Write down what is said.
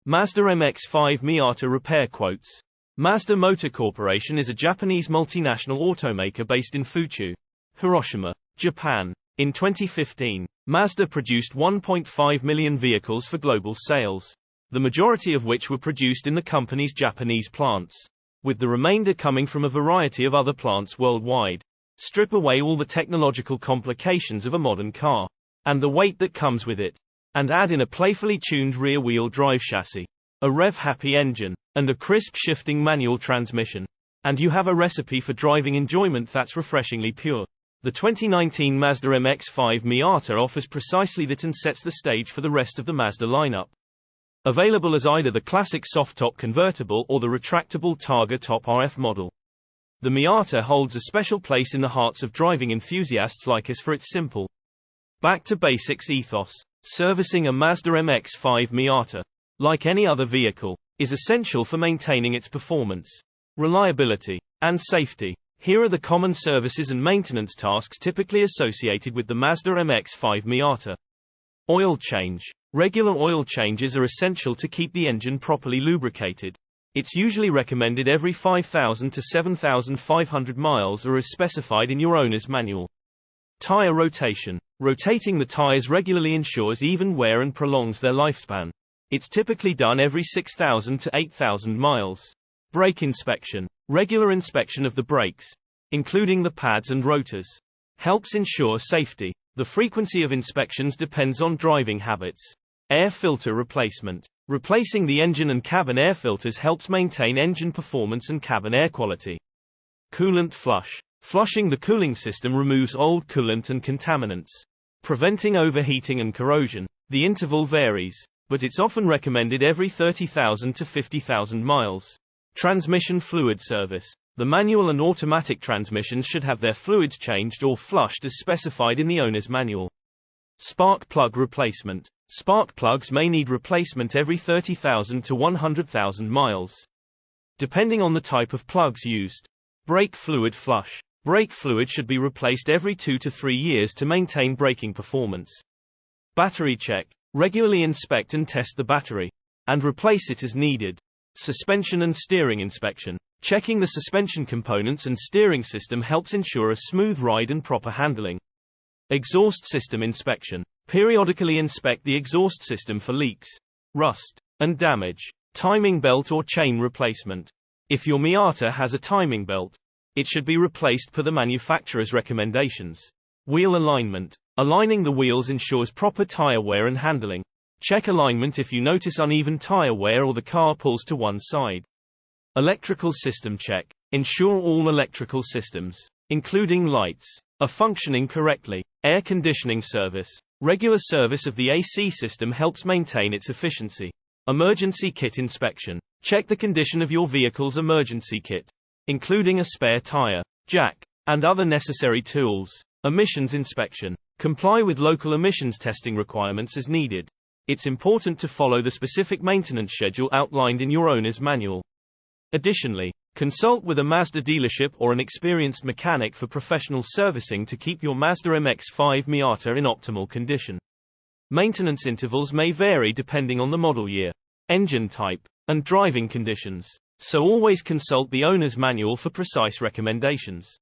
Mazda MX-5 Miata repair quotes. Mazda Motor Corporation is a Japanese multinational automaker based in Fuchu, Hiroshima, Japan. In 2015, Mazda produced 1.5 million vehicles for global sales, the majority of which were produced in the company's Japanese plants, with the remainder coming from a variety of other plants worldwide. Strip away all the technological complications of a modern car, and the weight that comes with it, and add in a playfully tuned rear-wheel drive chassis, a rev-happy engine, and a crisp shifting manual transmission, and you have a recipe for driving enjoyment that's refreshingly pure. The 2019 Mazda MX-5 Miata offers precisely that and sets the stage for the rest of the Mazda lineup. Available as either the classic soft-top convertible or the retractable Targa Top RF model, the Miata holds a special place in the hearts of driving enthusiasts like us for its simple, back-to-basics ethos. Servicing a Mazda MX-5 Miata, like any other vehicle, is essential for maintaining its performance, reliability, and safety. Here are the common services and maintenance tasks typically associated with the Mazda MX-5 Miata. Oil change. Regular oil changes are essential to keep the engine properly lubricated. It's usually recommended every 5,000 to 7,500 miles or as specified in your owner's manual. Tire rotation. Rotating the tires regularly ensures even wear and prolongs their lifespan. It's typically done every 6,000 to 8,000 miles. Brake inspection. Regular inspection of the brakes, including the pads and rotors, helps ensure safety. The frequency of inspections depends on driving habits. Air filter replacement. Replacing the engine and cabin air filters helps maintain engine performance and cabin air quality. Coolant flush. Flushing the cooling system removes old coolant and contaminants, preventing overheating and corrosion. The interval varies, but it's often recommended every 30,000 to 50,000 miles. Transmission fluid service. The manual and automatic transmissions should have their fluids changed or flushed as specified in the owner's manual. Spark plug replacement. Spark plugs may need replacement every 30,000 to 100,000 miles, depending on the type of plugs used. Brake fluid flush. Brake fluid should be replaced every 2 to 3 years to maintain braking performance. Battery check. Regularly inspect and test the battery, and replace it as needed. Suspension and steering inspection. Checking the suspension components and steering system helps ensure a smooth ride and proper handling. Exhaust system inspection. Periodically inspect the exhaust system for leaks, rust, and damage. Timing belt or chain replacement. If your Miata has a timing belt, it should be replaced per the manufacturer's recommendations. Wheel alignment. Aligning the wheels ensures proper tire wear and handling. Check alignment if you notice uneven tire wear or the car pulls to one side. Electrical system check. Ensure all electrical systems, including lights, are functioning correctly. Air conditioning service. Regular service of the AC system helps maintain its efficiency. Emergency kit inspection. Check the condition of your vehicle's emergency kit, including a spare tire, jack, and other necessary tools. Emissions inspection. Comply with local emissions testing requirements as needed. It's important to follow the specific maintenance schedule outlined in your owner's manual. Additionally, consult with a Mazda dealership or an experienced mechanic for professional servicing to keep your Mazda MX-5 Miata in optimal condition. Maintenance intervals may vary depending on the model year, engine type, and driving conditions, so always consult the owner's manual for precise recommendations.